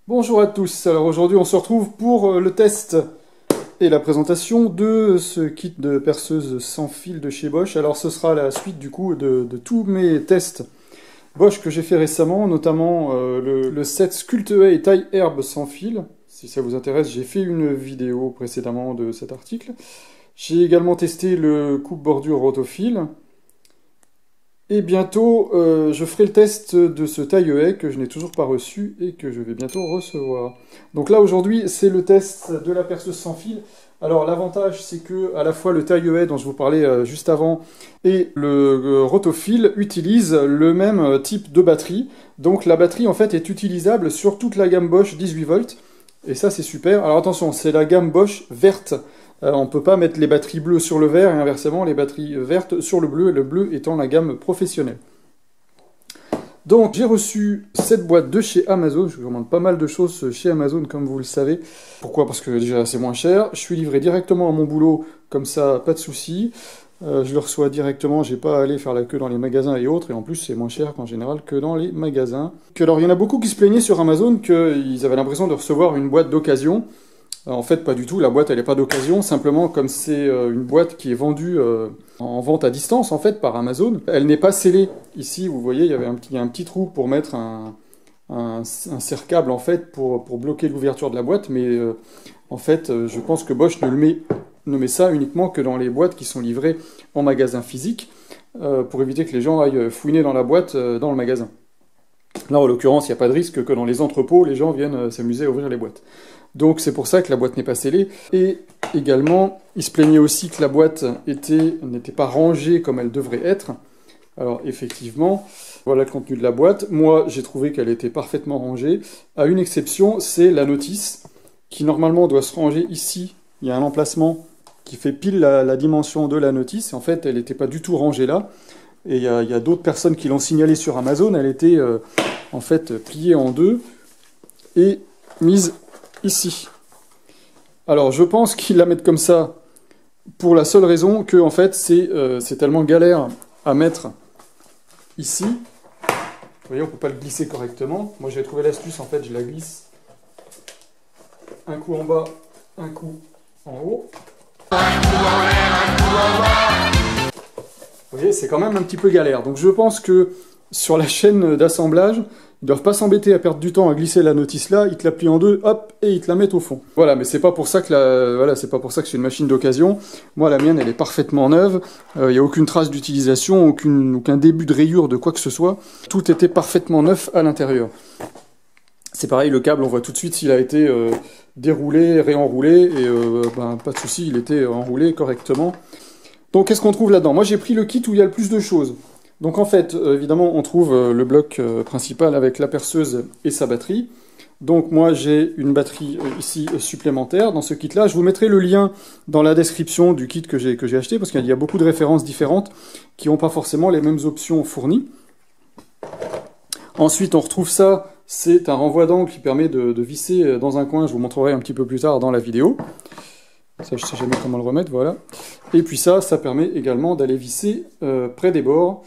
Bonjour à tous, alors aujourd'hui on se retrouve pour le test et la présentation de ce kit de perceuse sans fil de chez Bosch. Alors ce sera la suite du coup de tous mes tests Bosch que j'ai fait récemment, notamment le set Sculpteway taille herbe sans fil. Si ça vous intéresse, j'ai fait une vidéo précédemment de cet article. J'ai également testé le coupe-bordure rotofil. Et bientôt, je ferai le test de ce taille-haie que je n'ai toujours pas reçu et que je vais bientôt recevoir. Donc là, aujourd'hui, c'est le test de la perceuse sans fil. Alors, l'avantage, c'est que à la fois le taille-haie dont je vous parlais juste avant et le rotofil utilisent le même type de batterie. Donc, la batterie, en fait, est utilisable sur toute la gamme Bosch 18 volts. Et ça, c'est super. Alors, attention, c'est la gamme Bosch verte. On ne peut pas mettre les batteries bleues sur le vert et inversement les batteries vertes sur le bleu, et le bleu étant la gamme professionnelle. Donc j'ai reçu cette boîte de chez Amazon, je vous commande pas mal de choses chez Amazon comme vous le savez. Pourquoi? Parce que déjà c'est moins cher, je suis livré directement à mon boulot, comme ça pas de souci. Je le reçois directement, j'ai pas à aller faire la queue dans les magasins et autres, et en plus c'est moins cher qu'en général que dans les magasins. Alors il y en a beaucoup qui se plaignaient sur Amazon qu'ils avaient l'impression de recevoir une boîte d'occasion. En fait, pas du tout, la boîte elle n'est pas d'occasion, simplement comme c'est une boîte qui est vendue en vente à distance en fait par Amazon, elle n'est pas scellée. Ici, vous voyez, il y a un petit trou pour mettre un serre-câble en fait pour bloquer l'ouverture de la boîte, mais en fait, je pense que Bosch ne met ça uniquement que dans les boîtes qui sont livrées en magasin physique pour éviter que les gens aillent fouiner dans la boîte dans le magasin. Là, en l'occurrence, il n'y a pas de risque que dans les entrepôts, les gens viennent s'amuser à ouvrir les boîtes. Donc c'est pour ça que la boîte n'est pas scellée. Et également, il se plaignait aussi que la boîte n'était pas rangée comme elle devrait être. Alors effectivement, voilà le contenu de la boîte. Moi, j'ai trouvé qu'elle était parfaitement rangée. À une exception, c'est la notice, qui normalement doit se ranger ici. Il y a un emplacement qui fait pile la dimension de la notice. En fait, elle n'était pas du tout rangée là. Et il y a d'autres personnes qui l'ont signalé sur Amazon. Elle était en fait pliée en deux et mise ici. Alors je pense qu'ils la mettent comme ça pour la seule raison que en fait c'est tellement galère à mettre ici. Vous voyez, on peut pas le glisser correctement. Moi j'ai trouvé l'astuce, en fait je la glisse un coup en bas, un coup en haut. Vous voyez, c'est quand même un petit peu galère. Donc je pense que sur la chaîne d'assemblage, ils ne doivent pas s'embêter à perdre du temps à glisser la notice là, ils te la plient en deux, hop, et ils te la mettent au fond. Voilà, mais c'est pas pour ça que c'est pas pour ça que c'est une machine d'occasion. Moi, la mienne, elle est parfaitement neuve. Il n'y a aucune trace d'utilisation, aucun début de rayure de quoi que ce soit. Tout était parfaitement neuf à l'intérieur. C'est pareil, le câble, on voit tout de suite s'il a été déroulé, réenroulé, et pas de souci, il était enroulé correctement. Donc, qu'est-ce qu'on trouve là-dedans? Moi, j'ai pris le kit où il y a le plus de choses. Donc en fait, évidemment, on trouve le bloc principal avec la perceuse et sa batterie. Donc moi, j'ai une batterie ici supplémentaire dans ce kit-là. Je vous mettrai le lien dans la description du kit que j'ai acheté, parce qu'il y a beaucoup de références différentes qui n'ont pas forcément les mêmes options fournies. Ensuite, on retrouve ça, c'est un renvoi d'angle qui permet de visser dans un coin. Je vous montrerai un petit peu plus tard dans la vidéo. Ça, je sais jamais comment le remettre, voilà. Et puis ça permet également d'aller visser près des bords.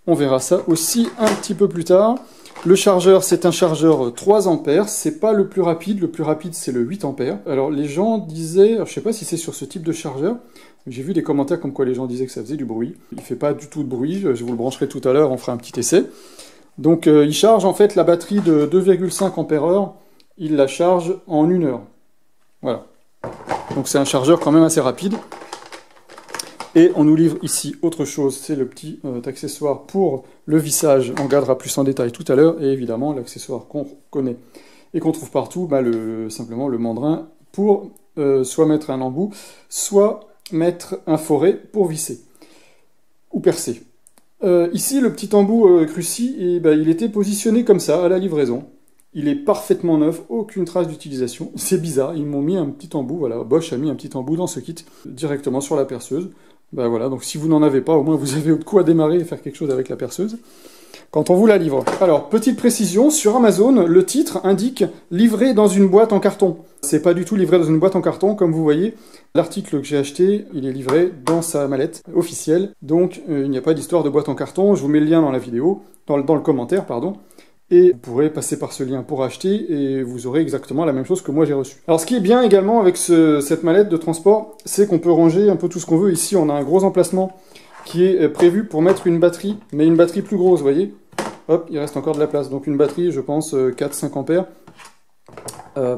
On verra ça aussi un petit peu plus tard. Le chargeur, c'est un chargeur 3 ampères. C'est pas le plus rapide c'est le 8 ampères. Alors les gens disaient, je sais pas si c'est sur ce type de chargeur, j'ai vu des commentaires comme quoi les gens disaient que ça faisait du bruit. Il fait pas du tout de bruit, je vous le brancherai tout à l'heure, on fera un petit essai. Donc il charge en fait la batterie de 2,5 ampères-heure, il la charge en 1 heure. Voilà. Donc c'est un chargeur quand même assez rapide. Et on nous livre ici autre chose, c'est le petit accessoire pour le vissage. On regardera plus en détail tout à l'heure. Et évidemment, l'accessoire qu'on connaît et qu'on trouve partout, simplement le mandrin pour soit mettre un embout, soit mettre un foret pour visser ou percer. Ici, le petit embout Cruci, il était positionné comme ça à la livraison. Il est parfaitement neuf, aucune trace d'utilisation. C'est bizarre, ils m'ont mis un petit embout, voilà, Bosch a mis un petit embout dans ce kit, directement sur la perceuse. Voilà, donc si vous n'en avez pas, au moins vous avez de quoi démarrer et faire quelque chose avec la perceuse quand on vous la livre. Alors, petite précision, sur Amazon, le titre indique « livré dans une boîte en carton ». C'est pas du tout livré dans une boîte en carton, comme vous voyez. L'article que j'ai acheté, il est livré dans sa mallette officielle, donc il n'y a pas d'histoire de boîte en carton. Je vous mets le lien dans la vidéo, dans le commentaire, pardon. et vous pourrez passer par ce lien pour acheter et vous aurez exactement la même chose que moi j'ai reçu. Alors ce qui est bien également avec cette mallette de transport, c'est qu'on peut ranger un peu tout ce qu'on veut. Ici on a un gros emplacement qui est prévu pour mettre une batterie, mais une batterie plus grosse, vous voyez. Hop, il reste encore de la place. Donc une batterie, je pense, 4-5 ampères.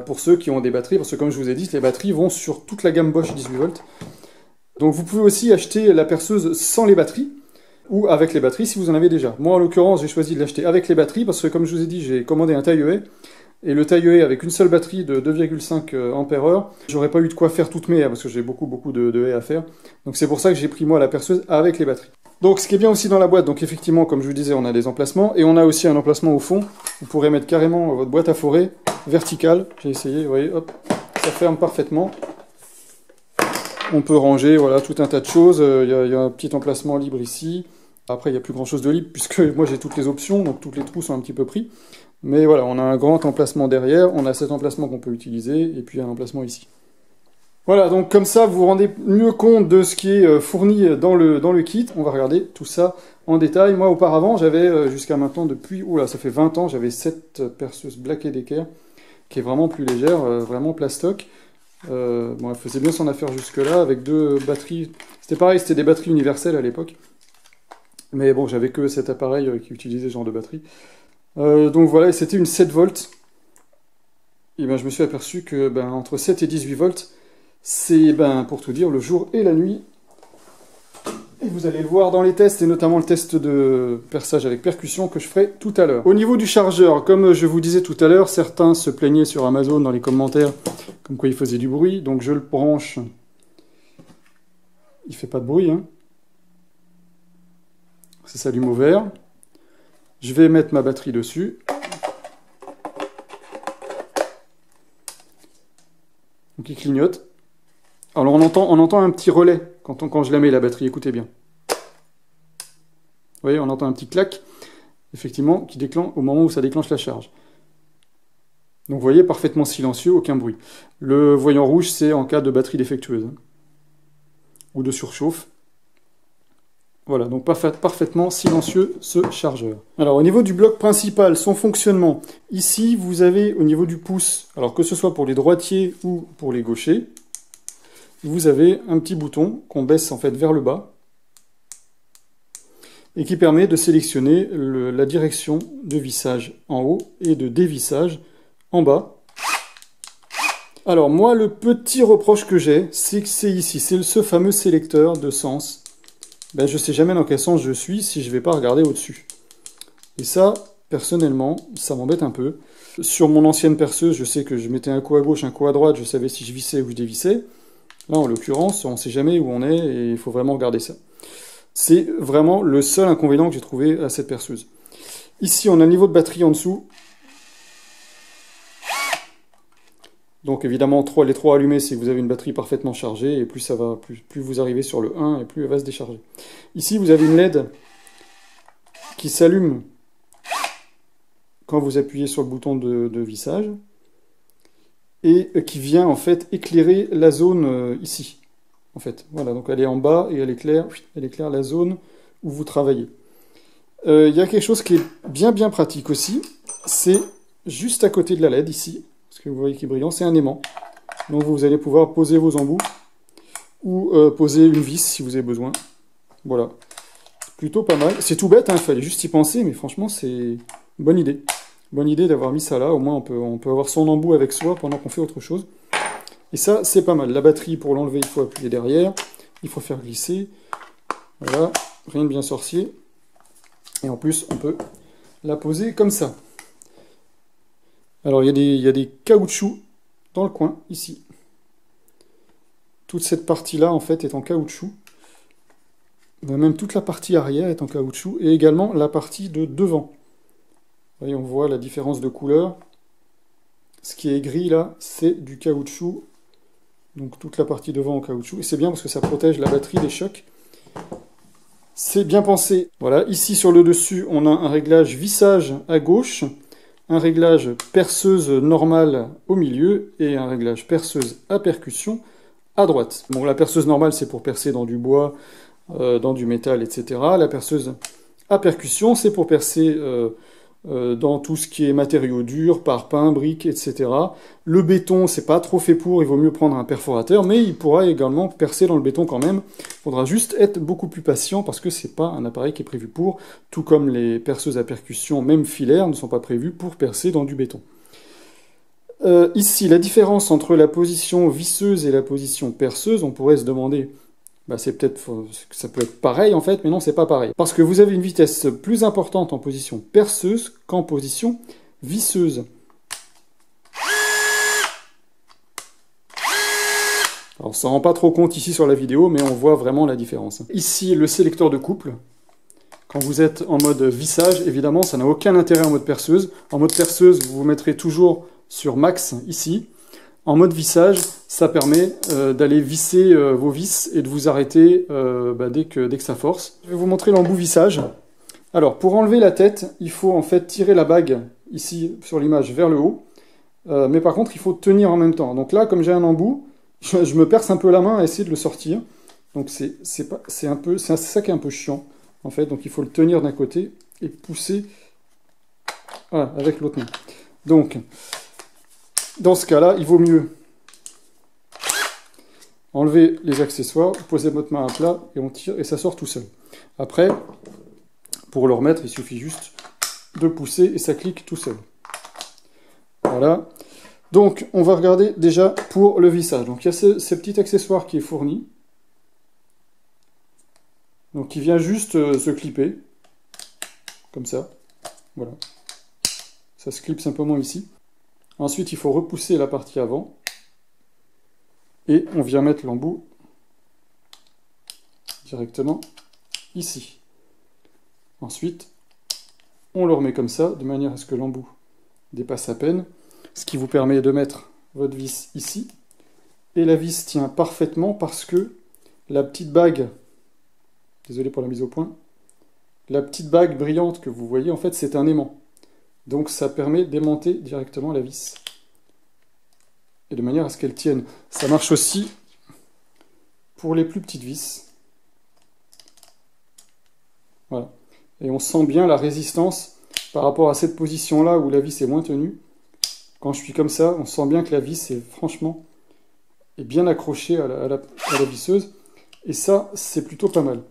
Pour ceux qui ont des batteries, parce que comme je vous ai dit, les batteries vont sur toute la gamme Bosch 18 volts. Donc vous pouvez aussi acheter la perceuse sans les batteries, ou avec les batteries si vous en avez déjà. Moi en l'occurrence j'ai choisi de l'acheter avec les batteries parce que comme je vous ai dit j'ai commandé un taille-haie et le taille-haie avec une seule batterie de 2,5 Ah, j'aurais pas eu de quoi faire toutes mes haies parce que j'ai beaucoup de haies à faire. Donc c'est pour ça que j'ai pris moi la perceuse avec les batteries. Donc ce qui est bien aussi dans la boîte, donc effectivement comme je vous disais on a des emplacements et on a aussi un emplacement au fond. Vous pourrez mettre carrément votre boîte à forêt verticale. J'ai essayé, vous voyez, hop, ça ferme parfaitement. On peut ranger voilà, tout un tas de choses, il y a un petit emplacement libre ici. Après, il n'y a plus grand chose de libre puisque moi j'ai toutes les options, donc tous les trous sont un petit peu pris. Mais voilà, on a un grand emplacement derrière, on a cet emplacement qu'on peut utiliser, et puis un emplacement ici. Voilà, donc comme ça, vous vous rendez mieux compte de ce qui est fourni dans le kit. On va regarder tout ça en détail. Moi, auparavant, j'avais jusqu'à maintenant, depuis, oula, ça fait 20 ans, j'avais cette perceuse Black & Decker, qui est vraiment plus légère, vraiment plastoc. Bon, elle faisait bien son affaire jusque-là, avec 2 batteries. C'était pareil, c'était des batteries universelles à l'époque. Mais bon, j'avais que cet appareil qui utilisait ce genre de batterie. Donc voilà, c'était une 7 volts. Et ben, je me suis aperçu que entre 7 et 18 volts, c'est pour tout dire le jour et la nuit. Et vous allez le voir dans les tests, et notamment le test de perçage avec percussion que je ferai tout à l'heure. Au niveau du chargeur, comme je vous disais tout à l'heure, certains se plaignaient sur Amazon dans les commentaires, comme quoi il faisait du bruit. Donc je le branche. Il fait pas de bruit, hein. Ça s'allume au vert. Je vais mettre ma batterie dessus. Donc il clignote. Alors on entend un petit relais quand je la mets la batterie, écoutez bien. Vous voyez, on entend un petit clac, effectivement, qui déclenche au moment où ça déclenche la charge. Donc vous voyez, parfaitement silencieux, aucun bruit. Le voyant rouge, c'est en cas de batterie défectueuse, hein, ou de surchauffe. Voilà, donc parfaitement silencieux ce chargeur. Alors au niveau du bloc principal, son fonctionnement, ici vous avez au niveau du pouce, alors que ce soit pour les droitiers ou pour les gauchers, vous avez un petit bouton qu'on baisse en fait vers le bas et qui permet de sélectionner la direction de vissage en haut et de dévissage en bas. Alors moi le petit reproche que j'ai, c'est que c'est ici, c'est ce fameux sélecteur de sens. Je ne sais jamais dans quel sens je suis si je ne vais pas regarder au-dessus. Et ça, personnellement, ça m'embête un peu. Sur mon ancienne perceuse, je sais que je mettais un coup à gauche, un coup à droite, je savais si je vissais ou je dévissais. Là, en l'occurrence, on ne sait jamais où on est et il faut vraiment regarder ça. C'est vraiment le seul inconvénient que j'ai trouvé à cette perceuse. Ici, on a le niveau de batterie en dessous. Donc évidemment, les 3 allumés, c'est que vous avez une batterie parfaitement chargée, et plus ça va, plus vous arrivez sur le 1, et plus elle va se décharger. Ici, vous avez une LED qui s'allume quand vous appuyez sur le bouton de vissage, et qui vient en fait éclairer la zone ici. En fait, voilà, donc elle est en bas, et elle éclaire la zone où vous travaillez. Il y a quelque chose qui est bien pratique aussi, c'est juste à côté de la LED, ici. Ce que vous voyez qui est brillant, c'est un aimant. Donc vous allez pouvoir poser vos embouts ou poser une vis si vous avez besoin. Voilà. Plutôt pas mal. C'est tout bête, il fallait juste y penser, mais franchement c'est une bonne idée. Bonne idée d'avoir mis ça là, au moins on peut avoir son embout avec soi pendant qu'on fait autre chose. Et ça c'est pas mal. La batterie pour l'enlever il faut appuyer derrière, il faut faire glisser. Voilà, rien de bien sorcier. Et en plus on peut la poser comme ça. Alors il y a des caoutchoucs dans le coin, ici. Toute cette partie-là, en fait, est en caoutchouc. Même toute la partie arrière est en caoutchouc, et également la partie de devant. Vous voyez, on voit la différence de couleur. Ce qui est gris, là, c'est du caoutchouc. Donc toute la partie devant en caoutchouc. Et c'est bien parce que ça protège la batterie des chocs. C'est bien pensé. Voilà, ici sur le dessus, on a un réglage vissage à gauche, un réglage perceuse normale au milieu et un réglage perceuse à percussion à droite. Bon, la perceuse normale, c'est pour percer dans du bois, dans du métal, etc. La perceuse à percussion, c'est pour percer dans tout ce qui est matériaux durs, parpaings, briques, etc. Le béton, c'est pas trop fait pour, il vaut mieux prendre un perforateur, mais il pourra également percer dans le béton quand même. Il faudra juste être beaucoup plus patient parce que c'est pas un appareil qui est prévu pour, tout comme les perceuses à percussion, même filaires, ne sont pas prévues pour percer dans du béton. Ici, la différence entre la position visseuse et la position perceuse, on pourrait se demander, c'est peut-être que ça peut être pareil en fait, mais non, c'est pas pareil. Parce que vous avez une vitesse plus importante en position perceuse qu'en position visseuse. Alors, on s'en rend pas trop compte ici sur la vidéo, mais on voit vraiment la différence. Ici, le sélecteur de couple. Quand vous êtes en mode vissage, évidemment, ça n'a aucun intérêt en mode perceuse. En mode perceuse, vous vous mettrez toujours sur max ici. En mode vissage, ça permet d'aller visser vos vis et de vous arrêter dès que ça force. Je vais vous montrer l'embout vissage. Alors, pour enlever la tête, il faut en fait tirer la bague ici sur l'image vers le haut. Mais par contre, il faut tenir en même temps. Donc là, comme j'ai un embout, je me perce un peu la main à essayer de le sortir. Donc c'est ça qui est un peu chiant, en fait. Donc il faut le tenir d'un côté et pousser avec l'autre main. Donc, dans ce cas-là, il vaut mieux enlever les accessoires, poser votre main à plat et on tire et ça sort tout seul. Après, pour le remettre, il suffit juste de pousser et ça clique tout seul. Voilà. Donc, on va regarder déjà pour le vissage. Donc, il y a ce petit accessoire qui est fourni. Donc, il vient juste se clipper. Comme ça. Voilà. Ça se clip simplement ici. Ensuite, il faut repousser la partie avant. Et on vient mettre l'embout directement ici. Ensuite, on le remet comme ça, de manière à ce que l'embout dépasse à peine. Ce qui vous permet de mettre votre vis ici. Et la vis tient parfaitement parce que la petite bague, désolé pour la mise au point, la petite bague brillante que vous voyez, en fait, c'est un aimant. Donc ça permet d'aimanter directement la vis. Et de manière à ce qu'elle tienne. Ça marche aussi pour les plus petites vis. Voilà. Et on sent bien la résistance par rapport à cette position-là où la vis est moins tenue. Quand je suis comme ça, on sent bien que la vis est franchement bien accrochée à la visseuse. Et ça, c'est plutôt pas mal.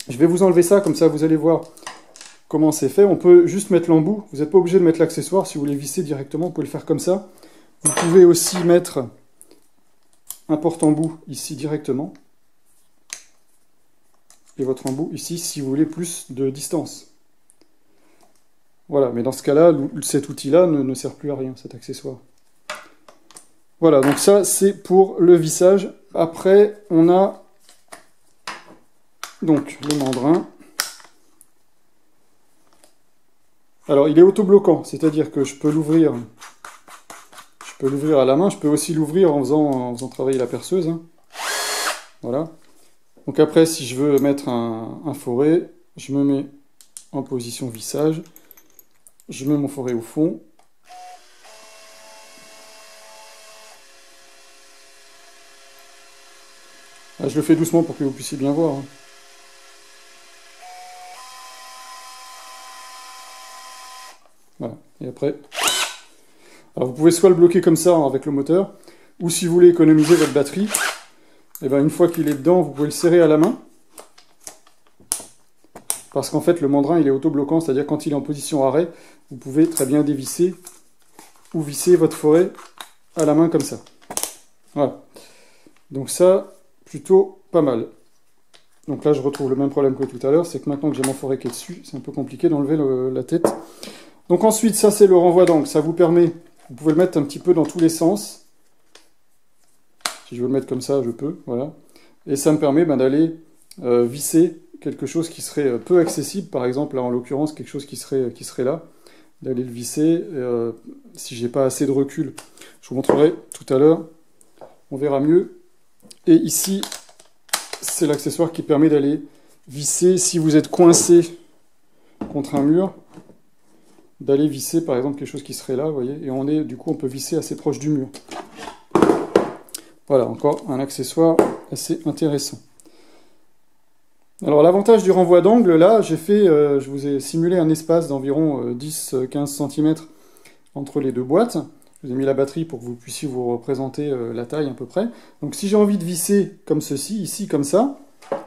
Je vais vous enlever ça, comme ça vous allez voir comment c'est fait. On peut juste mettre l'embout. Vous n'êtes pas obligé de mettre l'accessoire. Si vous voulez visser directement, vous pouvez le faire comme ça. Vous pouvez aussi mettre un porte-embout ici directement. Et votre embout ici si vous voulez plus de distance. Voilà, mais dans ce cas-là, cet outil-là ne sert plus à rien, cet accessoire. Voilà, donc ça, c'est pour le vissage. Après, on a donc le mandrin. Alors, il est auto-bloquant, c'est-à-dire que je peux l'ouvrir à la main, je peux aussi l'ouvrir en faisant travailler la perceuse. Hein. Voilà. Donc après, si je veux mettre un foret, je me mets en position vissage. Je mets mon foret au fond. Là, je le fais doucement pour que vous puissiez bien voir. Hein. Voilà. Et après... Alors vous pouvez soit le bloquer comme ça avec le moteur, ou si vous voulez économiser votre batterie, et une fois qu'il est dedans, vous pouvez le serrer à la main. Parce qu'en fait, le mandrin, il est auto-bloquant, c'est-à-dire quand il est en position arrêt, vous pouvez très bien dévisser ou visser votre foret à la main comme ça. Voilà. Donc ça, plutôt pas mal. Donc là, je retrouve le même problème que tout à l'heure, c'est que maintenant que j'ai mon foret qui est dessus, c'est un peu compliqué d'enlever la tête. Donc ensuite, ça c'est le renvoi d'angle, ça vous permet, vous pouvez le mettre un petit peu dans tous les sens. Si je veux le mettre comme ça, je peux, voilà. Et ça me permet d'aller visser quelque chose qui serait peu accessible, par exemple, là en l'occurrence, quelque chose qui serait là, d'aller le visser, si j'ai pas assez de recul. Je vous montrerai tout à l'heure, on verra mieux. Et ici, c'est l'accessoire qui permet d'aller visser, si vous êtes coincé contre un mur, d'aller visser par exemple quelque chose qui serait là, vous voyez, et du coup on peut visser assez proche du mur. Voilà, encore un accessoire assez intéressant. Alors l'avantage du renvoi d'angle, là, je vous ai simulé un espace d'environ 10-15 cm entre les deux boîtes. Je vous ai mis la batterie pour que vous puissiez vous représenter la taille à peu près. Donc si j'ai envie de visser comme ceci, ici comme ça,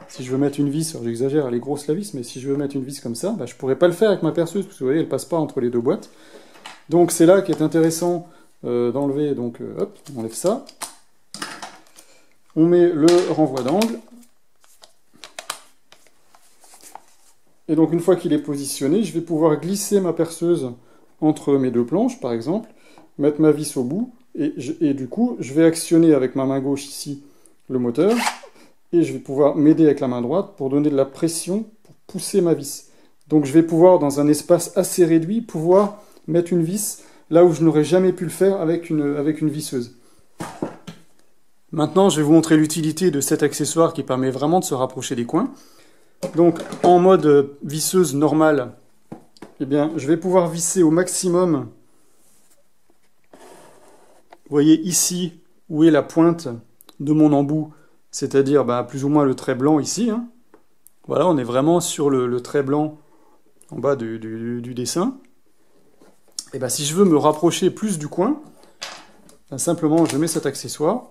si je veux mettre une vis, alors j'exagère, elle est grosse la vis, mais si je veux mettre une vis comme ça, bah, je ne pourrais pas le faire avec ma perceuse, parce que vous voyez, elle ne passe pas entre les deux boîtes. Donc c'est là qu'est intéressant d'enlever, donc hop, on enlève ça. On met le renvoi d'angle. Et donc une fois qu'il est positionné, je vais pouvoir glisser ma perceuse entre mes deux planches, par exemple, mettre ma vis au bout, et du coup, je vais actionner avec ma main gauche ici le moteur, et je vais pouvoir m'aider avec la main droite pour donner de la pression, pour pousser ma vis. Donc je vais pouvoir, dans un espace assez réduit, pouvoir mettre une vis là où je n'aurais jamais pu le faire avec une visseuse. Maintenant, je vais vous montrer l'utilité de cet accessoire qui permet vraiment de se rapprocher des coins. Donc, en mode visseuse normale, eh bien, je vais pouvoir visser au maximum. Vous voyez ici où est la pointe de mon embout, c'est-à-dire bah, plus ou moins le trait blanc ici. Hein. Voilà, on est vraiment sur le trait blanc en bas du dessin. Et bah, si je veux me rapprocher plus du coin, bah, simplement je mets cet accessoire.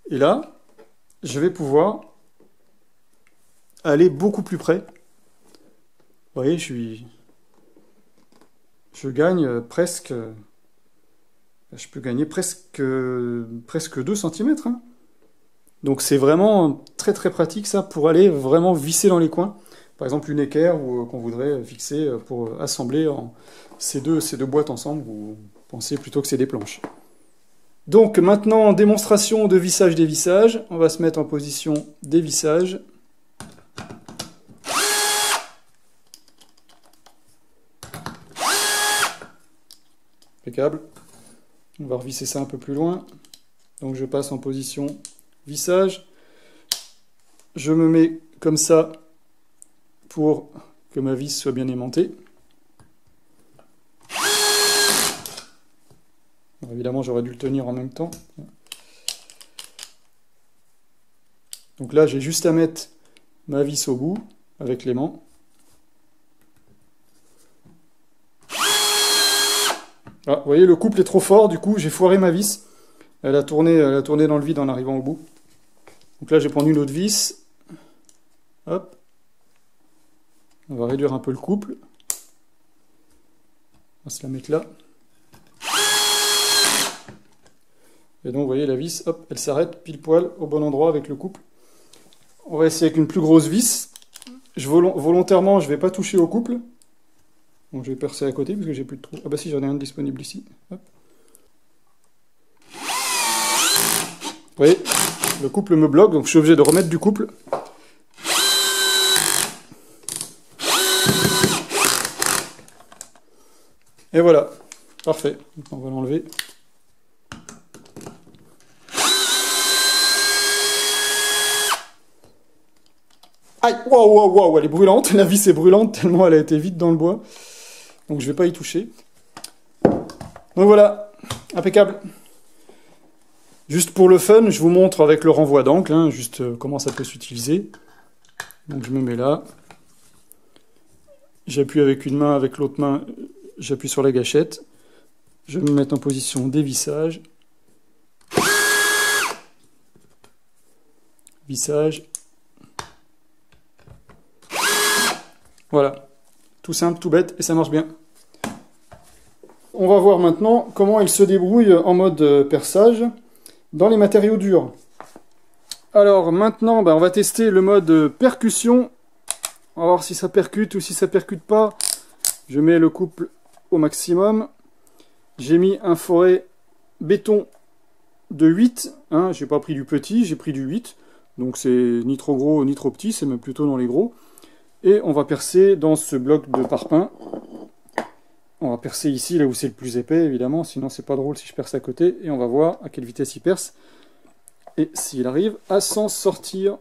Et là, je vais pouvoir aller beaucoup plus près. Vous voyez, je gagne presque... Je peux gagner presque 2 cm. Hein. Donc c'est vraiment très très pratique ça pour aller vraiment visser dans les coins. Par exemple une équerre qu'on voudrait fixer pour assembler ces deux boîtes ensemble. Vous pensez plutôt que c'est des planches. Donc maintenant, démonstration de vissage des vissages. On va se mettre en position des vissages. Impeccable. On va revisser ça un peu plus loin. Donc je passe en position vissage. Je me mets comme ça pour que ma vis soit bien aimantée. Alors, évidemment, j'aurais dû le tenir en même temps. Donc là, j'ai juste à mettre ma vis au bout avec l'aimant. Ah, vous voyez, le couple est trop fort, du coup j'ai foiré ma vis. Elle a tourné dans le vide en arrivant au bout. Donc là, je vais prendre une autre vis. Hop. On va réduire un peu le couple. On va se la mettre là. Et donc, vous voyez, la vis, hop, elle s'arrête pile poil au bon endroit avec le couple. On va essayer avec une plus grosse vis. Volontairement, je ne vais pas toucher au couple. Donc je vais percer à côté parce que j'ai plus de trou. Ah bah si, j'en ai un disponible ici. Hop. Vous voyez, le couple me bloque, donc je suis obligé de remettre du couple. Et voilà, parfait. Maintenant, on va l'enlever. Aïe, waouh, elle est brûlante. La vis est brûlante tellement elle a été vite dans le bois. Donc je ne vais pas y toucher. Donc voilà, impeccable. Juste pour le fun, je vous montre avec le renvoi d'angle, hein, juste comment ça peut s'utiliser. Donc je me mets là. J'appuie avec une main, avec l'autre main, j'appuie sur la gâchette. Je vais me mettre en position dévissage. Vissage. Voilà. Tout simple, tout bête, et ça marche bien. On va voir maintenant comment il se débrouille en mode perçage dans les matériaux durs. Alors maintenant, on va tester le mode percussion. On va voir si ça percute ou si ça percute pas. Je mets le couple au maximum. J'ai mis un forêt béton de 8. Hein, j'ai pas pris du petit, j'ai pris du 8. Donc c'est ni trop gros ni trop petit, c'est même plutôt dans les gros. Et on va percer dans ce bloc de parpaing. On va percer ici, là où c'est le plus épais, évidemment. Sinon, c'est pas drôle si je perce à côté. Et on va voir à quelle vitesse il perce. Et s'il arrive à s'en sortir.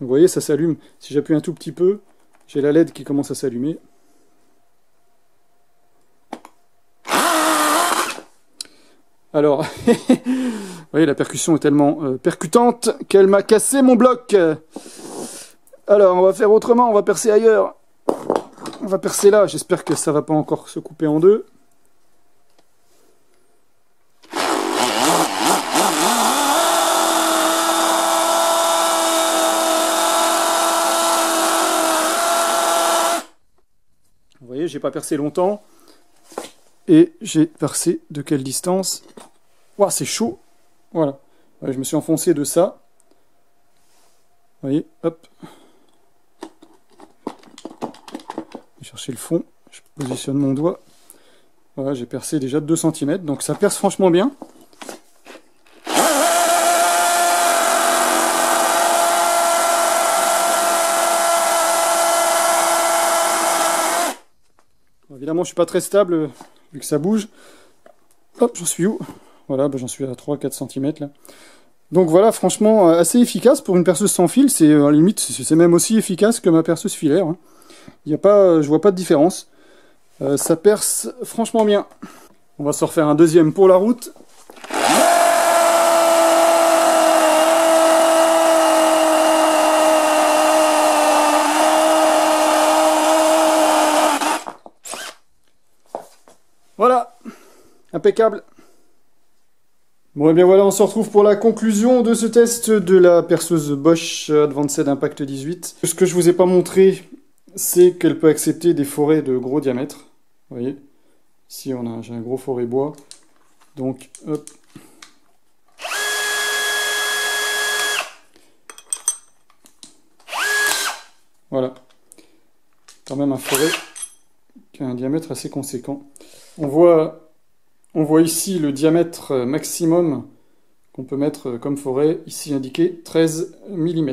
Vous voyez, ça s'allume. Si j'appuie un tout petit peu, j'ai la LED qui commence à s'allumer. Alors, vous voyez, la percussion est tellement percutante qu'elle m'a cassé mon bloc. Alors, on va faire autrement, on va percer ailleurs. On va percer là, j'espère que ça va pas encore se couper en deux. Vous voyez, j'ai pas percé longtemps. Et j'ai percé de quelle distance? Ouah, c'est chaud. Voilà. Ouais, je me suis enfoncé de ça. Vous voyez, hop. Je vais chercher le fond. Je positionne mon doigt. Voilà, j'ai percé déjà 2 cm. Donc ça perce franchement bien. Évidemment, je suis pas très stable vu que ça bouge. Hop, j'en suis où? Voilà, bah, j'en suis à 3-4 cm là. Donc voilà, franchement, assez efficace pour une perceuse sans fil. C'est à la limite, c'est même aussi efficace que ma perceuse filaire. Hein. Y a pas, je vois pas de différence. Ça perce franchement bien. On va se refaire un deuxième pour la route. Voilà, impeccable. Bon et bien voilà, on se retrouve pour la conclusion de ce test de la perceuse Bosch Advanced Impact 18. Ce que je vous ai pas montré, c'est qu'elle peut accepter des forêts de gros diamètre. Vous voyez, ici j'ai un gros forêt bois. Donc, hop. Voilà. Quand même un forêt qui a un diamètre assez conséquent. On voit ici le diamètre maximum qu'on peut mettre comme forêt, ici indiqué 13 mm.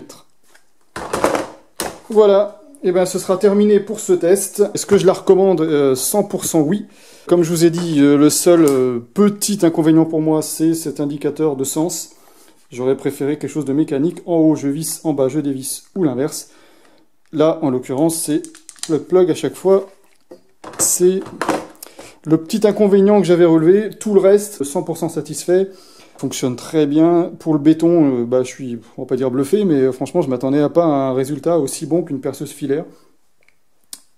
Voilà, et bien ce sera terminé pour ce test. Est-ce que je la recommande? 100% oui. Comme je vous ai dit, le seul petit inconvénient pour moi, c'est cet indicateur de sens. J'aurais préféré quelque chose de mécanique. En haut, je visse, en bas, je dévisse, ou l'inverse. Là, en l'occurrence, c'est le plug à chaque fois. C'est le petit inconvénient que j'avais relevé. Tout le reste, 100% satisfait. Fonctionne très bien. Pour le béton, je suis, on va pas dire bluffé, mais franchement, je m'attendais à pas un résultat aussi bon qu'une perceuse filaire.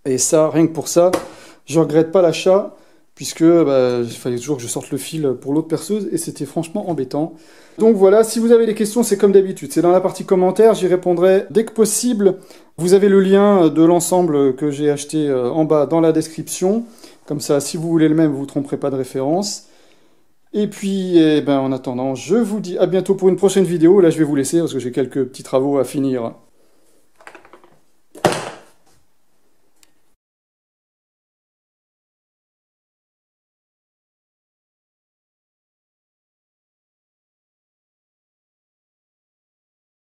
Et ça, rien que pour ça, je regrette pas l'achat, puisque il fallait toujours que je sorte le fil pour l'autre perceuse, et c'était franchement embêtant. Donc voilà, si vous avez des questions, c'est comme d'habitude, c'est dans la partie commentaires, j'y répondrai dès que possible. Vous avez le lien de l'ensemble que j'ai acheté en bas dans la description. Comme ça, si vous voulez le même, vous ne vous tromperez pas de référence. Et puis, en attendant, je vous dis à bientôt pour une prochaine vidéo. Là, je vais vous laisser parce que j'ai quelques petits travaux à finir.